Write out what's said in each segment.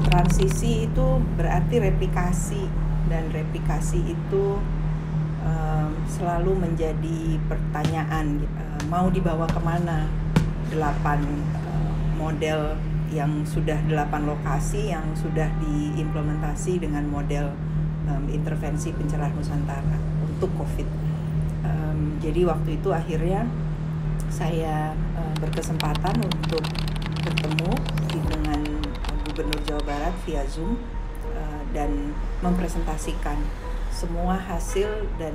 Transisi itu berarti replikasi, dan replikasi itu selalu menjadi pertanyaan, mau dibawa kemana 8 model yang sudah 8 lokasi yang sudah diimplementasi dengan model intervensi pencerah Nusantara untuk COVID. Jadi waktu itu akhirnya saya berkesempatan untuk bertemu dengan Gubernur Jawa Barat via Zoom dan mempresentasikan semua hasil dan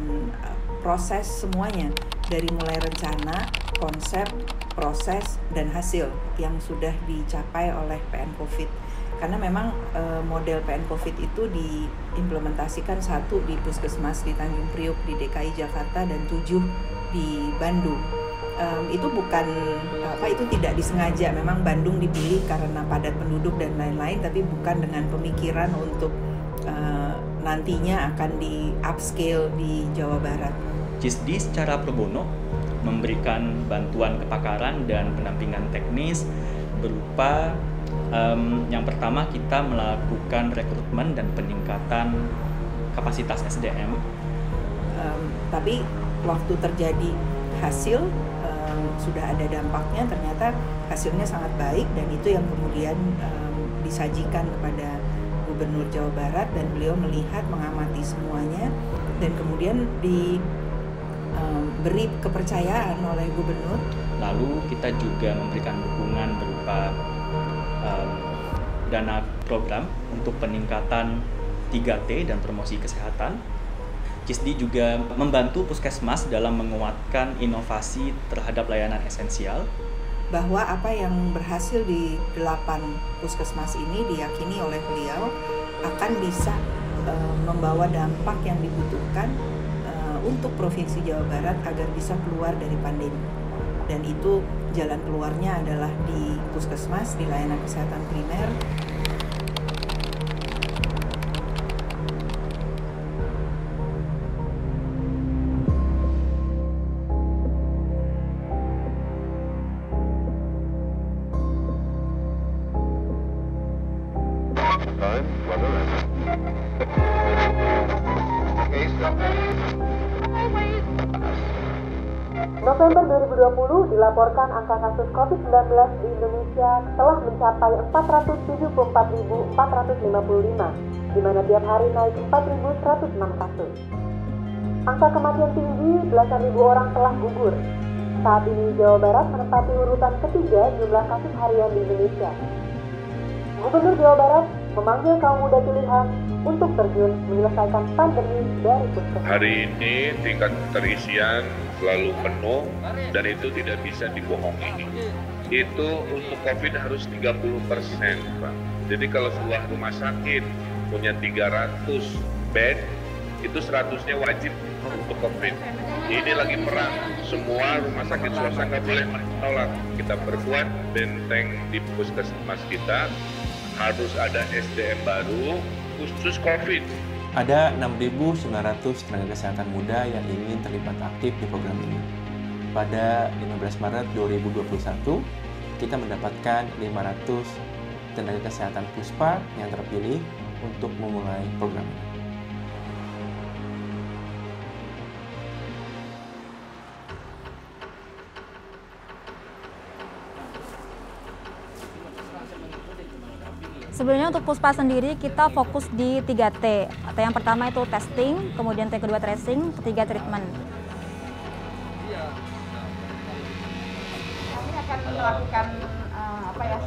proses semuanya, dari mulai rencana, konsep, proses, dan hasil yang sudah dicapai oleh PN COVID. Karena memang model PN COVID itu diimplementasikan 1 di Puskesmas di Tanjung Priuk di DKI Jakarta dan 7 di Bandung. Itu bukan itu tidak disengaja, memang Bandung dipilih karena padat penduduk dan lain-lain, tapi bukan dengan pemikiran untuk nantinya akan di upscale di Jawa Barat. CISDI secara pro bono memberikan bantuan kepakaran dan pendampingan teknis berupa yang pertama, kita melakukan rekrutmen dan peningkatan kapasitas SDM. Tapi waktu terjadi hasil, sudah ada dampaknya, ternyata hasilnya sangat baik, dan itu yang kemudian disajikan kepada Gubernur Jawa Barat, dan beliau melihat, mengamati semuanya, dan kemudian diberi kepercayaan oleh Gubernur. Lalu kita juga memberikan dukungan berupa dana program untuk peningkatan 3T dan promosi kesehatan. CISDI juga membantu puskesmas dalam menguatkan inovasi terhadap layanan esensial. Bahwa apa yang berhasil di 8 puskesmas ini diyakini oleh beliau akan bisa membawa dampak yang dibutuhkan untuk Provinsi Jawa Barat agar bisa keluar dari pandemi. Dan itu jalan keluarnya adalah di puskesmas, di layanan kesehatan primer. November 2020 dilaporkan angka kasus COVID-19 di Indonesia telah mencapai 474.455, di mana tiap hari naik 4.106 kasus. Angka kematian tinggi, belasan ribu orang telah gugur. Saat ini Jawa Barat menempati urutan ketiga jumlah kasus harian di Indonesia. Gubernur Jawa Barat memanggil kaum muda pilihan untuk terjun menyelesaikan pandemi dari puskesmas. Hari ini tingkat keterisian selalu penuh dan itu tidak bisa dibohongi. Itu untuk COVID harus 30%, Pak. Jadi kalau sebuah rumah sakit punya 300 bed, itu 100-nya wajib untuk COVID. Ini lagi perang, semua rumah sakit swasta nggak boleh menolak. Kita perkuat benteng di puskesmas kita, harus ada SDM baru khusus COVID. Ada 6.900 tenaga kesehatan muda yang ingin terlibat aktif di program ini. Pada 15 Maret 2021, kita mendapatkan 500 tenaga kesehatan Puspa yang terpilih untuk memulai program ini. Sebenarnya untuk Puspa sendiri kita fokus di 3T. Atau yang pertama itu testing, kemudian T kedua tracing, ketiga treatment. Kami akan melakukan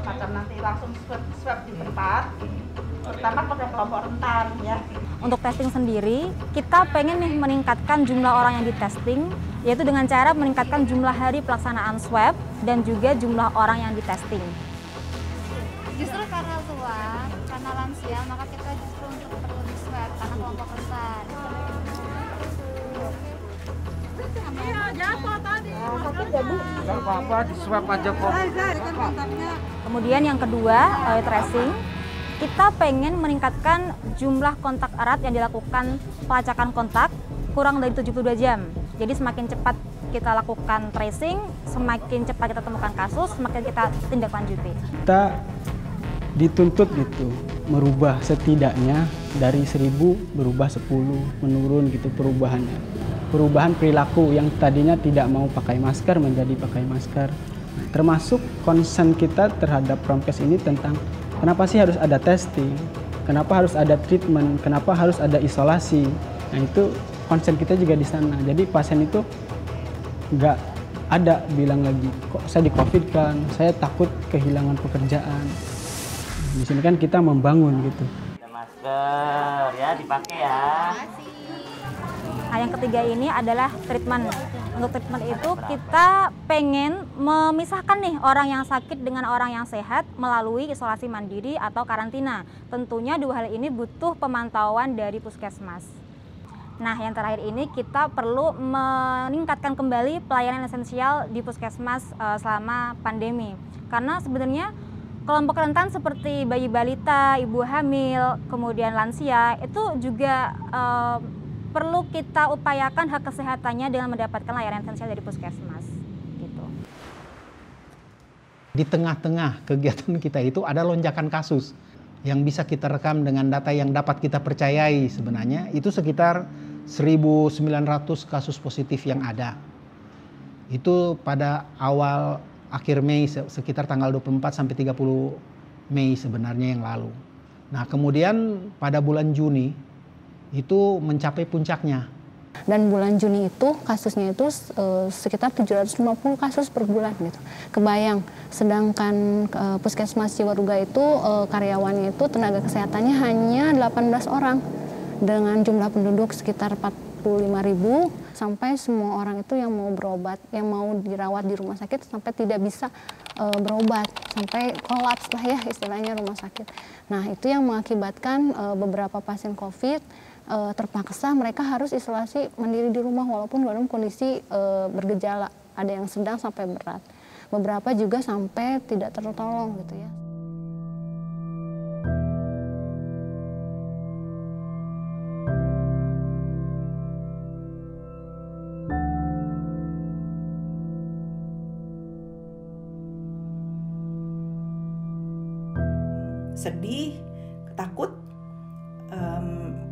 semacam nanti langsung swab di tempat, terutama pada kelompok rentan ya. Untuk testing sendiri, kita pengen nih meningkatkan jumlah orang yang di testing, yaitu dengan cara meningkatkan jumlah hari pelaksanaan swab dan juga jumlah orang yang di testing. Justru karena tua, karena lansia, maka kita justru untuk perlu di swab karena kelompok rentan. Iya, jatuh tadi. Gak apa-apa, di swab aja kok. Kemudian yang kedua, tracing. Kita pengen meningkatkan jumlah kontak erat yang dilakukan pelacakan kontak, kurang dari 72 jam. Jadi semakin cepat kita lakukan tracing, semakin cepat kita temukan kasus, semakin kita tindak lanjuti. Kita dituntut gitu, merubah setidaknya dari 1000 berubah 10, menurun gitu perubahannya. Perubahan perilaku yang tadinya tidak mau pakai masker menjadi pakai masker. Termasuk concern kita terhadap prokes ini tentang kenapa sih harus ada testing, kenapa harus ada treatment, kenapa harus ada isolasi. Nah itu concern kita juga di sana. Jadi pasien itu nggak ada bilang lagi, kok saya di COVID kan, saya takut kehilangan pekerjaan. Di sini kan kita membangun gitu. Masker ya dipakai ya. Nah, yang ketiga ini adalah treatment. Untuk treatment itu kita pengen memisahkan nih orang yang sakit dengan orang yang sehat melalui isolasi mandiri atau karantina. Tentunya dua hal ini butuh pemantauan dari puskesmas. Nah, yang terakhir ini kita perlu meningkatkan kembali pelayanan esensial di puskesmas selama pandemi. Karena sebenarnya kelompok rentan seperti bayi balita, ibu hamil, kemudian lansia itu juga perlu kita upayakan hak kesehatannya dengan mendapatkan layanan esensial dari puskesmas. Gitu. Di tengah-tengah kegiatan kita itu ada lonjakan kasus yang bisa kita rekam dengan data yang dapat kita percayai sebenarnya itu sekitar 1.900 kasus positif yang ada. Itu pada awal akhir Mei sekitar tanggal 24 sampai 30 Mei sebenarnya yang lalu. Nah, kemudian pada bulan Juni itu mencapai puncaknya. Dan bulan Juni itu kasusnya itu sekitar 750 kasus per bulan gitu. Kebayang, sedangkan puskesmas Ciwaruga itu karyawannya itu tenaga kesehatannya hanya 18 orang dengan jumlah penduduk sekitar 45.000 sampai semua orang itu yang mau berobat, yang mau dirawat di rumah sakit sampai tidak bisa berobat, sampai kolaps lah ya istilahnya rumah sakit. Nah, itu yang mengakibatkan beberapa pasien COVID terpaksa mereka harus isolasi mandiri di rumah walaupun dalam kondisi bergejala, ada yang sedang sampai berat. Beberapa juga sampai tidak tertolong gitu ya. Sedih, takut,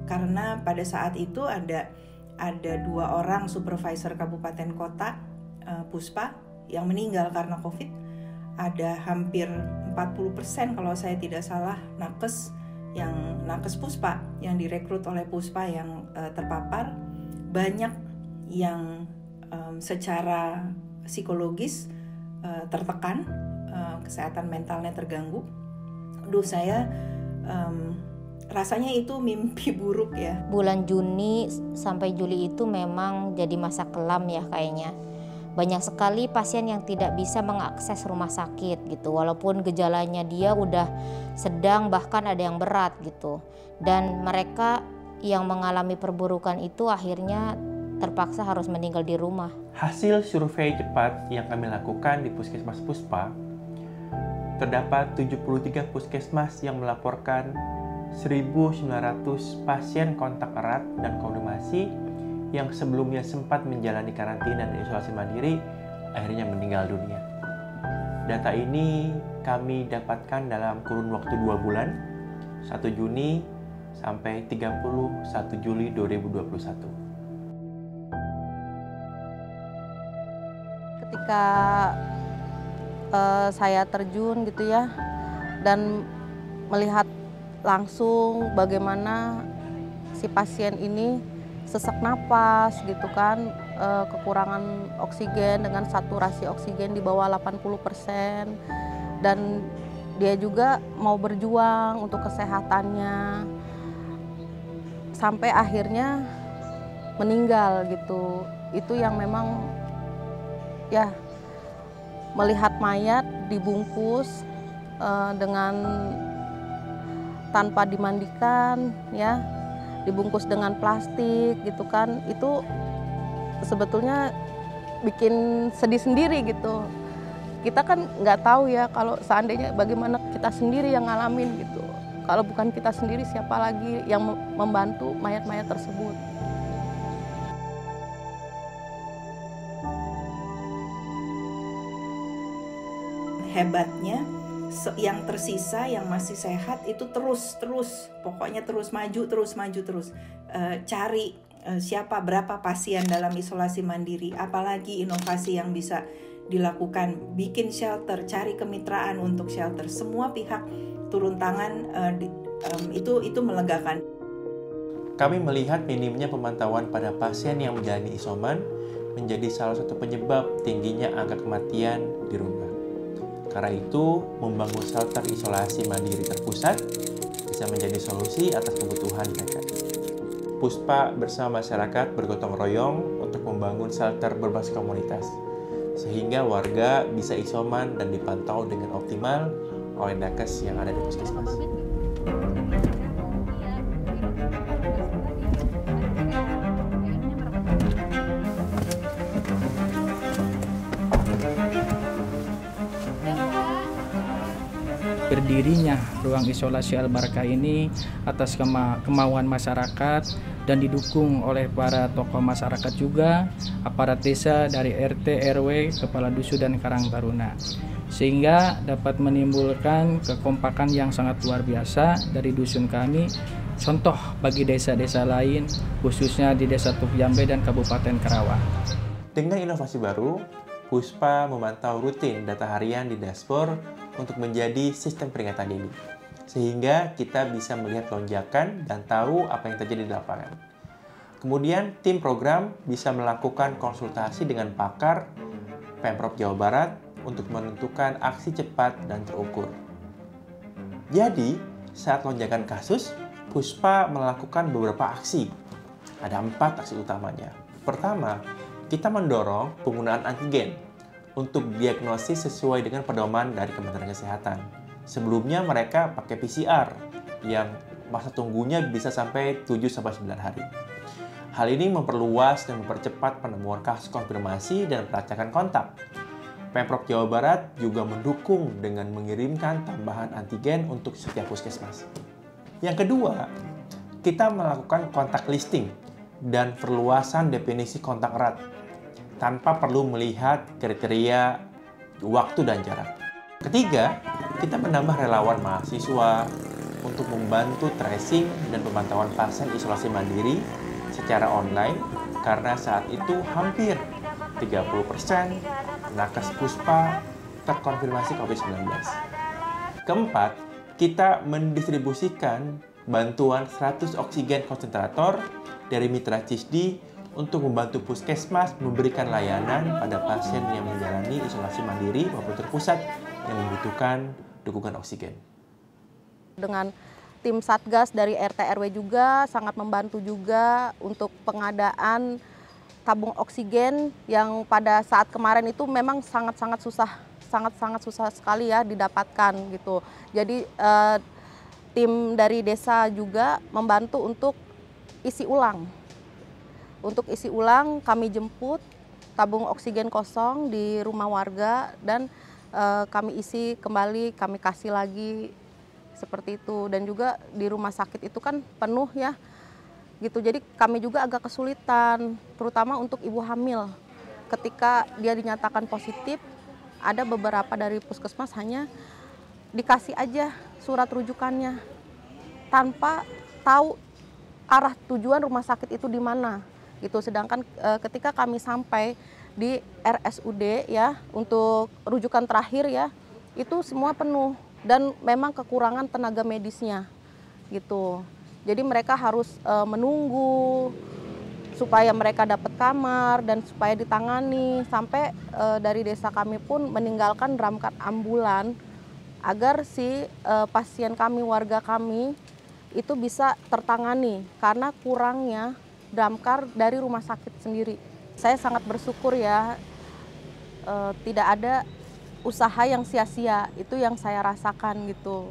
karena pada saat itu ada 2 orang supervisor kabupaten kota Puspa yang meninggal karena COVID. Ada hampir 40% kalau saya tidak salah nakes Puspa yang direkrut oleh Puspa yang terpapar. Banyak yang secara psikologis tertekan, kesehatan mentalnya terganggu. Saya rasanya itu mimpi buruk ya. Bulan Juni sampai Juli itu memang jadi masa kelam ya kayaknya. Banyak sekali pasien yang tidak bisa mengakses rumah sakit gitu. Walaupun gejalanya dia udah sedang bahkan ada yang berat gitu. Dan mereka yang mengalami perburukan itu akhirnya terpaksa harus meninggal di rumah. Hasil survei cepat yang kami lakukan di Puskesmas Puspa, terdapat 73 puskesmas yang melaporkan 1.900 pasien kontak erat dan konfirmasi yang sebelumnya sempat menjalani karantina dan isolasi mandiri akhirnya meninggal dunia. Data ini kami dapatkan dalam kurun waktu 2 bulan, 1 Juni sampai 31 Juli 2021. Ketika saya terjun gitu ya dan melihat langsung bagaimana si pasien ini sesak napas gitu kan, kekurangan oksigen dengan saturasi oksigen di bawah 80%, dan dia juga mau berjuang untuk kesehatannya sampai akhirnya meninggal gitu. Itu yang memang ya, melihat mayat dibungkus dengan tanpa dimandikan ya, dibungkus dengan plastik gitu kan, itu sebetulnya bikin sedih sendiri gitu. Kita kan nggak tahu ya kalau seandainya bagaimana kita sendiri yang ngalamin gitu. Kalau bukan kita sendiri siapa lagi yang membantu mayat-mayat tersebut. hebatnya yang tersisa yang masih sehat itu terus pokoknya terus maju cari siapa berapa pasien dalam isolasi mandiri, apalagi inovasi yang bisa dilakukan, bikin shelter, cari kemitraan untuk shelter, semua pihak turun tangan, itu melegakan. Kami melihat minimnya pemantauan pada pasien yang menjalani isoman menjadi salah satu penyebab tingginya angka kematian di rumah. Karena itu, membangun shelter isolasi mandiri terpusat bisa menjadi solusi atas kebutuhan mereka. Puspa bersama masyarakat bergotong royong untuk membangun shelter berbasis komunitas, sehingga warga bisa isoman dan dipantau dengan optimal oleh nakes yang ada di puskesmas. Berdirinya ruang isolasi Al-Barakah ini atas kemauan masyarakat dan didukung oleh para tokoh masyarakat juga, aparat desa dari RT, RW, Kepala Dusun dan Karang Taruna, sehingga dapat menimbulkan kekompakan yang sangat luar biasa dari dusun kami, contoh bagi desa-desa lain, khususnya di Desa Tukjambe dan Kabupaten Karawang. Dengan inovasi baru, Puspa memantau rutin data harian di dashboard untuk menjadi sistem peringatan dini, sehingga kita bisa melihat lonjakan dan tahu apa yang terjadi di lapangan. Kemudian, tim program bisa melakukan konsultasi dengan pakar Pemprov Jawa Barat untuk menentukan aksi cepat dan terukur. Jadi, saat lonjakan kasus, Puspa melakukan beberapa aksi. Ada 4 aksi utamanya. Pertama, kita mendorong penggunaan antigen untuk diagnosis sesuai dengan pedoman dari Kementerian Kesehatan. Sebelumnya mereka pakai PCR yang masa tunggunya bisa sampai 7-9 hari. Hal ini memperluas dan mempercepat penemuan kasus konfirmasi dan pelacakan kontak. Pemprov Jawa Barat juga mendukung dengan mengirimkan tambahan antigen untuk setiap puskesmas. Yang kedua, kita melakukan kontak listing dan perluasan definisi kontak erat tanpa perlu melihat kriteria waktu dan jarak. Ketiga, kita menambah relawan mahasiswa untuk membantu tracing dan pemantauan pasien isolasi mandiri secara online karena saat itu hampir 30% nakes Puspa terkonfirmasi COVID-19. Keempat, kita mendistribusikan bantuan 100 oksigen konsentrator dari Mitra Cisdi untuk membantu puskesmas memberikan layanan pada pasien yang menjalani isolasi mandiri maupun terpusat yang membutuhkan dukungan oksigen. Dengan tim Satgas dari RT RW juga sangat membantu juga untuk pengadaan tabung oksigen yang pada saat kemarin itu memang sangat-sangat susah sekali ya didapatkan gitu. Jadi tim dari desa juga membantu untuk isi ulang. Untuk isi ulang kami jemput tabung oksigen kosong di rumah warga dan kami isi kembali, kami kasih lagi seperti itu. Dan juga di rumah sakit itu kan penuh ya gitu. Jadi kami juga agak kesulitan terutama untuk ibu hamil. Ketika dia dinyatakan positif, ada beberapa dari puskesmas hanya dikasih aja surat rujukannya tanpa tahu arah tujuan rumah sakit itu di mana. Gitu. Sedangkan ketika kami sampai di RSUD ya untuk rujukan terakhir ya itu semua penuh dan memang kekurangan tenaga medisnya gitu. Jadi mereka harus menunggu supaya mereka dapat kamar dan supaya ditangani sampai dari desa kami pun meninggalkan damkar ambulan agar si pasien kami, warga kami itu bisa tertangani karena kurangnya damkar dari rumah sakit sendiri. Saya sangat bersyukur ya, tidak ada usaha yang sia-sia, itu yang saya rasakan gitu.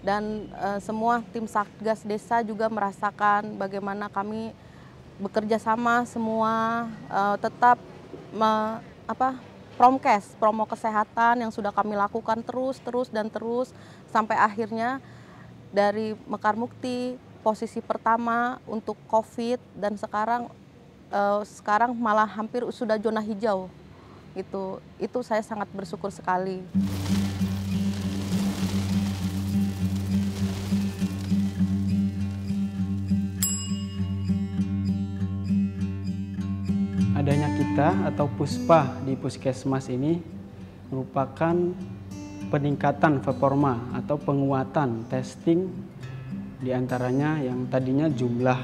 Dan semua tim Satgas Desa juga merasakan bagaimana kami bekerja sama semua, tetap promkes, promo kesehatan yang sudah kami lakukan terus sampai akhirnya dari Mekar Mukti posisi pertama untuk COVID dan sekarang malah hampir sudah zona hijau gitu. Itu saya sangat bersyukur sekali. adanya kita atau Puspa di Puskesmas ini merupakan peningkatan performa atau penguatan testing, diantaranya yang tadinya jumlah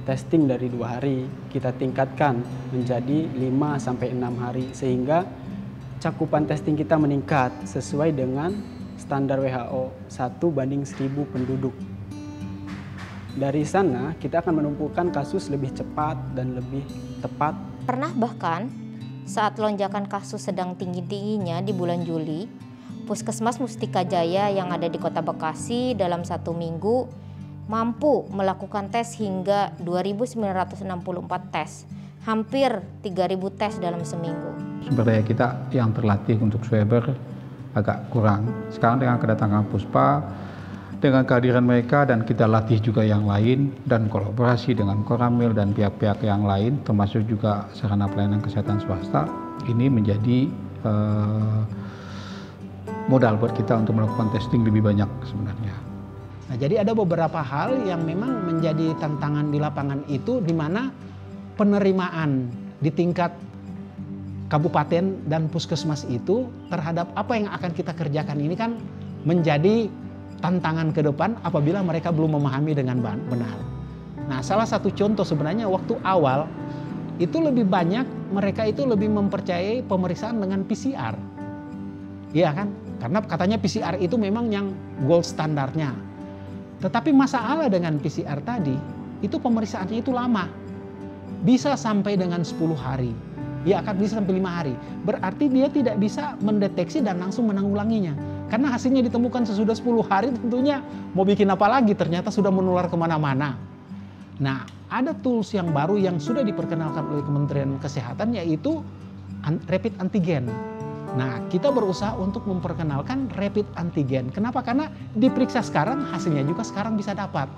testing dari 2 hari kita tingkatkan menjadi 5-6 hari, sehingga cakupan testing kita meningkat sesuai dengan standar WHO 1/1000 penduduk. Dari sana kita akan menumpukan kasus lebih cepat dan lebih tepat. Pernah bahkan saat lonjakan kasus sedang tinggi-tingginya di bulan Juli, Puskesmas Mustika Jaya yang ada di Kota Bekasi dalam 1 minggu mampu melakukan tes hingga 2.964 tes, hampir 3.000 tes dalam seminggu. Sumber daya kita yang terlatih untuk swabber agak kurang. Sekarang dengan kedatangan Puspa, dengan kehadiran mereka dan kita latih juga yang lain dan kolaborasi dengan Koramil dan pihak-pihak yang lain, termasuk juga sarana pelayanan kesehatan swasta, ini menjadi modal buat kita untuk melakukan testing lebih banyak sebenarnya. Nah, jadi ada beberapa hal yang memang menjadi tantangan di lapangan itu, di mana penerimaan di tingkat kabupaten dan puskesmas itu terhadap apa yang akan kita kerjakan ini kan menjadi tantangan ke depan apabila mereka belum memahami dengan benar. Nah, salah satu contoh sebenarnya waktu awal itu lebih banyak mereka itu lebih mempercayai pemeriksaan dengan PCR. Iya kan? Karena katanya PCR itu memang yang gold standarnya. Tetapi masalah dengan PCR tadi, itu pemeriksaannya itu lama. Bisa sampai dengan 10 hari. Ya akan bisa sampai 5 hari. Berarti dia tidak bisa mendeteksi dan langsung menanggulanginya. Karena hasilnya ditemukan sesudah 10 hari, tentunya mau bikin apa lagi, ternyata sudah menular kemana-mana. Nah, ada tools yang baru yang sudah diperkenalkan oleh Kementerian Kesehatan, yaitu rapid antigen. Nah, kita berusaha untuk memperkenalkan rapid antigen. Kenapa? Karena diperiksa sekarang, hasilnya juga sekarang bisa dapat.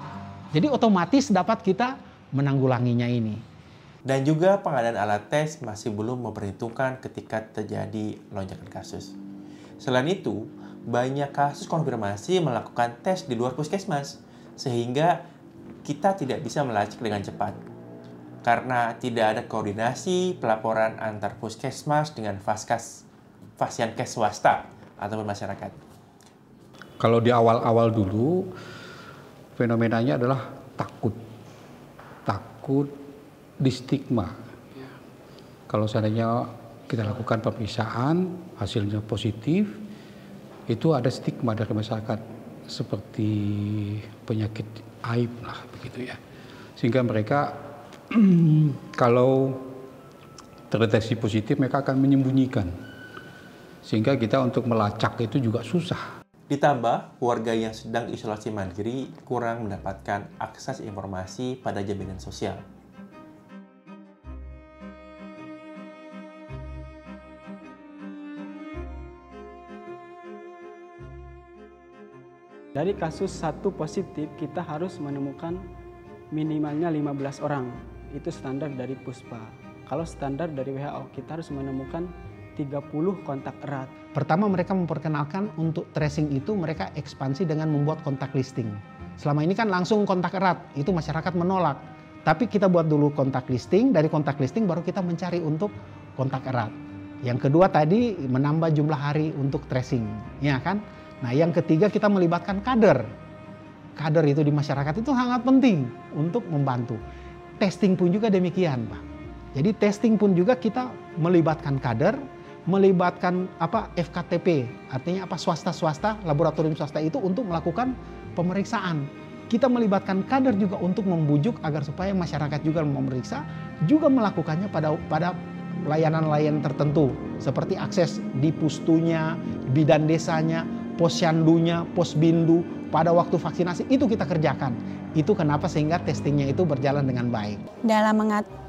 Jadi otomatis dapat kita menanggulanginya ini. Dan juga pengadaan alat tes masih belum memperhitungkan ketika terjadi lonjakan kasus. Selain itu, banyak kasus konfirmasi melakukan tes di luar puskesmas, sehingga kita tidak bisa melacak dengan cepat. Karena tidak ada koordinasi pelaporan antar puskesmas dengan Fasiankes swasta ataupun masyarakat. Kalau di awal-awal dulu, fenomenanya adalah takut di stigma. Kalau seandainya kita lakukan pemeriksaan, hasilnya positif, itu ada stigma dari masyarakat seperti penyakit aib lah begitu ya. Sehingga mereka kalau terdeteksi positif mereka akan menyembunyikan. Sehingga kita untuk melacak itu juga susah. Ditambah warga yang sedang isolasi mandiri kurang mendapatkan akses informasi pada jaminan sosial. Dari kasus 1 positif, kita harus menemukan minimalnya 15 orang. Itu standar dari Puspa. Kalau standar dari WHO, kita harus menemukan 30 kontak erat. Pertama mereka memperkenalkan untuk tracing itu mereka ekspansi dengan membuat kontak listing. Selama ini kan langsung kontak erat, itu masyarakat menolak. Tapi kita buat dulu kontak listing, dari kontak listing baru kita mencari untuk kontak erat. Yang kedua tadi menambah jumlah hari untuk tracing, ya kan? Nah, yang ketiga kita melibatkan kader. Kader itu di masyarakat itu sangat penting untuk membantu. Testing pun juga demikian, Pak. Jadi testing pun juga kita melibatkan kader, melibatkan FKTP, artinya swasta-swasta, laboratorium swasta itu untuk melakukan pemeriksaan. Kita melibatkan kader juga untuk membujuk agar supaya masyarakat juga memeriksa, juga melakukannya pada layanan-layanan tertentu seperti akses di pustunya, bidan desanya, posyandunya, posbindu, pada waktu vaksinasi itu kita kerjakan. Itu kenapa sehingga testingnya itu berjalan dengan baik. Dalam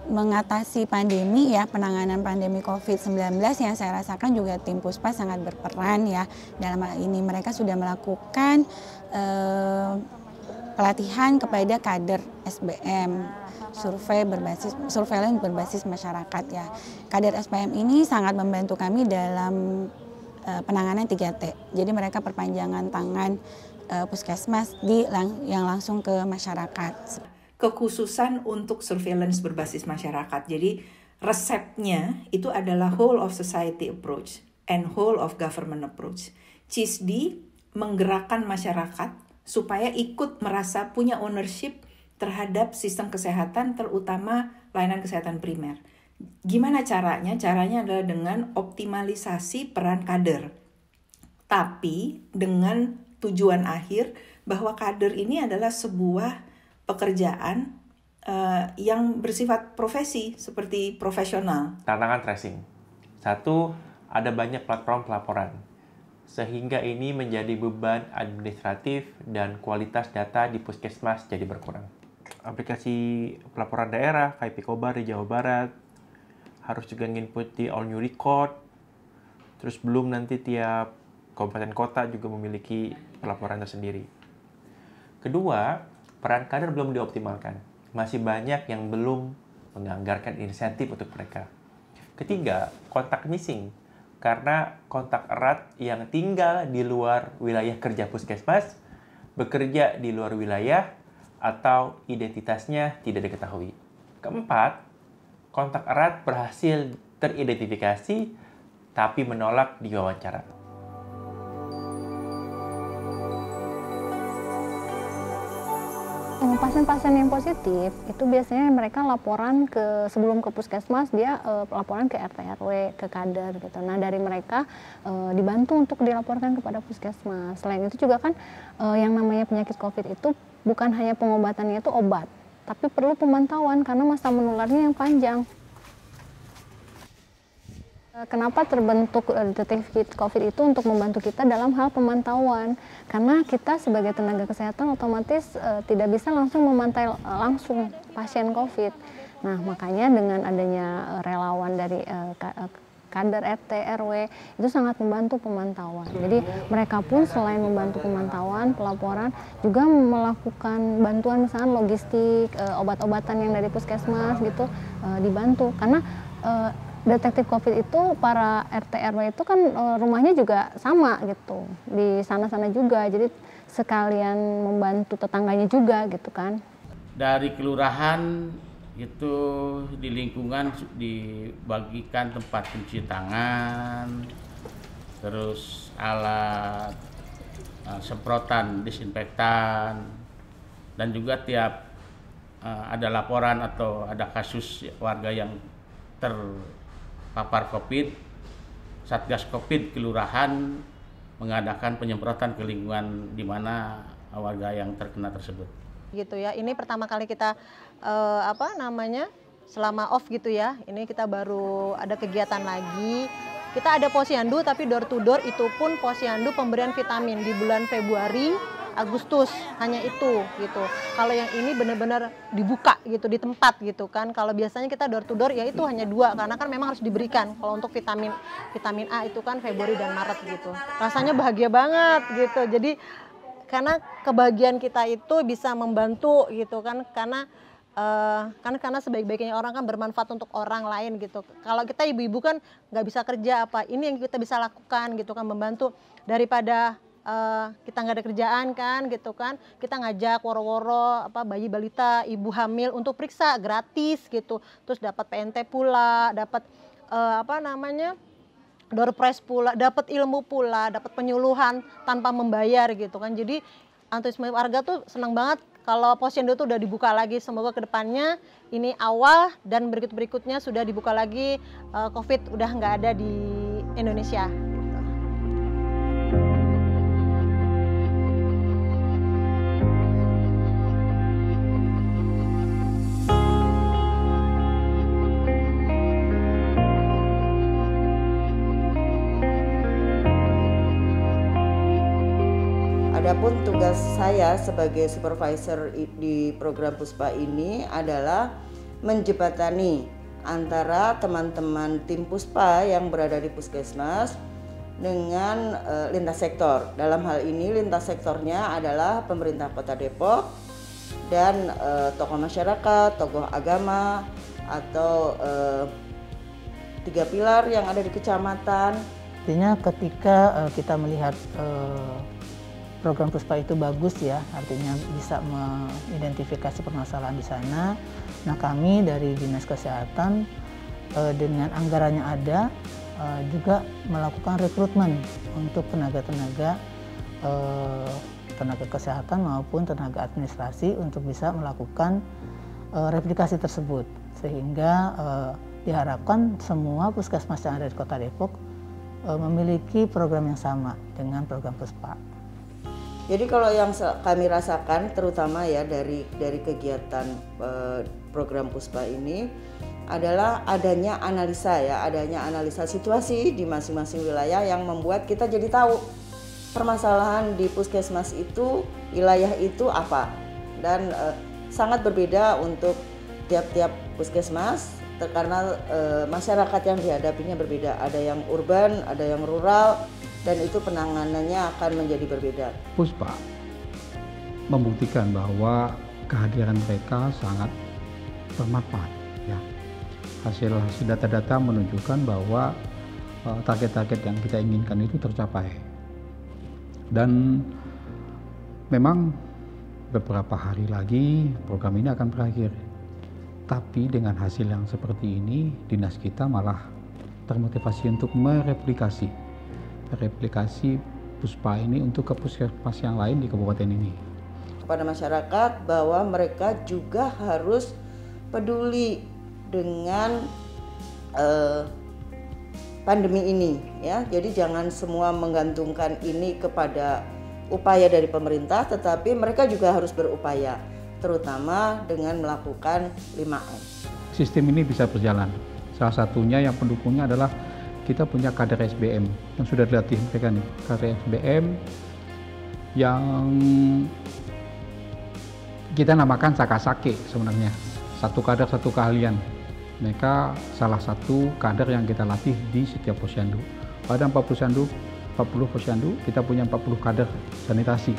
mengatasi pandemi ya, penanganan pandemi COVID-19 yang saya rasakan juga tim Puspa sangat berperan ya. Dalam hal ini mereka sudah melakukan pelatihan kepada kader SBM, surveillance berbasis masyarakat ya. Kader SBM ini sangat membantu kami dalam penanganan 3T. Jadi mereka perpanjangan tangan puskesmas yang langsung ke masyarakat. Kekhususan untuk surveillance berbasis masyarakat. Jadi resepnya itu adalah whole of society approach and whole of government approach. CISD menggerakkan masyarakat supaya ikut merasa punya ownership terhadap sistem kesehatan, terutama layanan kesehatan primer. Gimana caranya? Caranya adalah dengan optimalisasi peran kader. Tapi dengan tujuan akhir bahwa kader ini adalah sebuah pekerjaan yang bersifat profesi, seperti profesional. Tantangan tracing. Satu, ada banyak platform pelaporan. Sehingga ini menjadi beban administratif dan kualitas data di puskesmas jadi berkurang. Aplikasi pelaporan daerah, kayak Pikobar di Jawa Barat, harus juga nginput di All New Record. Terus belum nanti tiap kabupaten kota juga memiliki pelaporan tersendiri. Kedua, peran kader belum dioptimalkan. Masih banyak yang belum menganggarkan insentif untuk mereka. Ketiga, kontak missing. Karena kontak erat yang tinggal di luar wilayah kerja puskesmas, bekerja di luar wilayah, atau identitasnya tidak diketahui. Keempat, kontak erat berhasil teridentifikasi, tapi menolak diwawancara. Pasien-pasien yang positif itu biasanya mereka laporan sebelum ke puskesmas, dia laporan ke RT RW, ke kader gitu. Nah, dari mereka dibantu untuk dilaporkan kepada puskesmas. Selain itu juga kan yang namanya penyakit COVID itu bukan hanya pengobatannya itu obat, tapi perlu pemantauan karena masa menularnya yang panjang. Kenapa terbentuk detektif COVID itu untuk membantu kita dalam hal pemantauan? Karena kita sebagai tenaga kesehatan otomatis tidak bisa langsung memantau langsung pasien COVID. Nah, makanya dengan adanya relawan dari kader RT RW itu sangat membantu pemantauan. Jadi mereka pun selain membantu pemantauan, pelaporan, juga melakukan bantuan misalnya logistik, obat-obatan yang dari puskesmas gitu dibantu. Karena detektif COVID itu para RT RW itu kan rumahnya juga sama gitu, di sana-sana juga, jadi sekalian membantu tetangganya juga gitu kan. Dari kelurahan itu di lingkungan dibagikan tempat cuci tangan, terus alat semprotan disinfektan, dan juga tiap ada laporan atau ada kasus warga yang terpapar COVID, Satgas COVID kelurahan mengadakan penyemprotan ke lingkungan di mana warga yang terkena tersebut. Gitu ya, ini pertama kali kita selama off gitu ya, ini kita baru ada kegiatan lagi. Kita ada posyandu tapi door to door, itu pun posyandu pemberian vitamin di bulan Februari, Agustus, hanya itu gitu. Kalau yang ini benar-benar dibuka gitu di tempat gitu kan. Kalau biasanya kita door to door ya itu hanya 2 karena kan memang harus diberikan. Kalau untuk vitamin A itu kan Februari dan Maret gitu. Rasanya bahagia banget gitu. Jadi karena kebahagiaan kita itu bisa membantu gitu kan, karena sebaik-baiknya orang kan bermanfaat untuk orang lain gitu. Kalau kita ibu-ibu kan nggak bisa kerja apa, ini yang kita bisa lakukan gitu kan, membantu daripada kita nggak ada kerjaan kan gitu kan, kita ngajak woro-woro bayi balita, ibu hamil untuk periksa gratis gitu, terus dapat PNT pula, dapat door prize pula, dapat ilmu pula, dapat penyuluhan tanpa membayar gitu kan. Jadi antusiasme warga tuh senang banget kalau posyandu tuh udah dibuka lagi. Semoga kedepannya ini awal dan berikut-berikutnya sudah dibuka lagi, COVID udah nggak ada di Indonesia. Adapun tugas saya sebagai supervisor di program Puspa ini adalah menjembatani antara teman-teman tim Puspa yang berada di puskesmas dengan lintas sektor. Dalam hal ini lintas sektornya adalah pemerintah Kota Depok dan tokoh masyarakat, tokoh agama, atau 3 pilar yang ada di kecamatan. Artinya ketika kita melihat program Puspa itu bagus ya, artinya bisa mengidentifikasi permasalahan di sana. Nah, kami dari Dinas Kesehatan dengan anggarannya ada, juga melakukan rekrutmen untuk tenaga-tenaga kesehatan maupun tenaga administrasi untuk bisa melakukan replikasi tersebut, sehingga diharapkan semua puskesmas yang ada di Kota Depok memiliki program yang sama dengan program Puspa. Jadi kalau yang kami rasakan terutama ya dari kegiatan program Puspa ini adalah adanya analisa situasi di masing-masing wilayah yang membuat kita jadi tahu permasalahan di puskesmas itu, wilayah itu apa, dan sangat berbeda untuk tiap-tiap puskesmas karena masyarakat yang dihadapinya berbeda, ada yang urban, ada yang rural, dan itu penanganannya akan menjadi berbeda. Puspa membuktikan bahwa kehadiran mereka sangat bermanfaat. Ya. Hasil data-data menunjukkan bahwa target-target yang kita inginkan itu tercapai. Dan memang beberapa hari lagi program ini akan berakhir. Tapi dengan hasil yang seperti ini, dinas kita malah termotivasi untuk mereplikasi Puspa ini untuk ke puskesmas yang lain di kabupaten ini. Kepada masyarakat bahwa mereka juga harus peduli dengan pandemi ini, ya. Jadi jangan semua menggantungkan ini kepada upaya dari pemerintah, tetapi mereka juga harus berupaya, terutama dengan melakukan 5M. Sistem ini bisa berjalan. Salah satunya yang pendukungnya adalah kita punya kader SBM yang sudah dilatih mereka nih, kader SBM yang kita namakan Sakasake sebenarnya. Satu kader satu keahlian. Mereka salah satu kader yang kita latih di setiap posyandu. Pada 40 posyandu, kita punya 40 kader sanitasi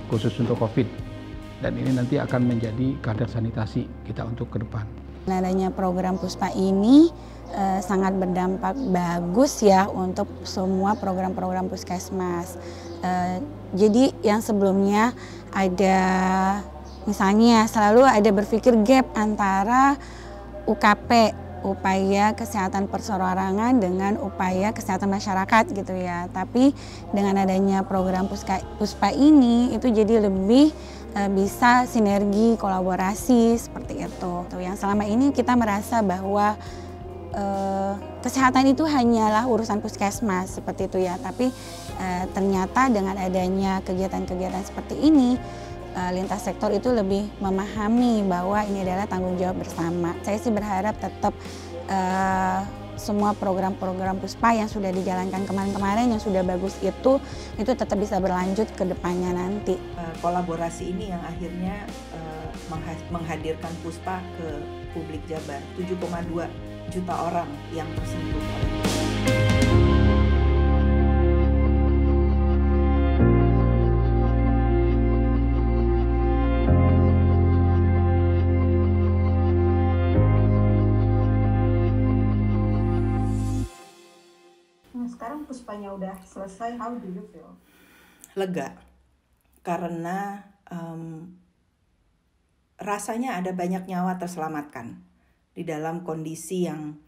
khusus untuk COVID. Dan ini nanti akan menjadi kader sanitasi kita untuk ke depan. Adanya program Puspa ini sangat berdampak bagus ya untuk semua program-program puskesmas. Jadi yang sebelumnya ada misalnya selalu ada berpikir gap antara UKP, upaya kesehatan perseorangan dengan upaya kesehatan masyarakat gitu ya. Tapi dengan adanya program Puspa ini itu jadi lebih bisa sinergi, kolaborasi seperti itu. Yang selama ini kita merasa bahwa kesehatan itu hanyalah urusan puskesmas seperti itu ya. Tapi ternyata dengan adanya kegiatan-kegiatan seperti ini, lintas sektor itu lebih memahami bahwa ini adalah tanggung jawab bersama. Saya sih berharap tetap semua program-program Puspa yang sudah dijalankan kemarin-kemarin yang sudah bagus itu tetap bisa berlanjut ke depannya nanti. Kolaborasi ini yang akhirnya menghadirkan Puspa ke publik Jabar. 7,2 juta orang yang tersentuh oleh Sekarang Puspanya udah selesai, how do you feel? Lega, karena rasanya ada banyak nyawa terselamatkan di dalam kondisi yang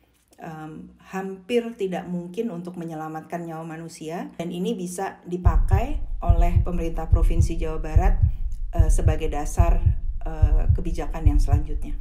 hampir tidak mungkin untuk menyelamatkan nyawa manusia, dan ini bisa dipakai oleh pemerintah Provinsi Jawa Barat sebagai dasar kebijakan yang selanjutnya.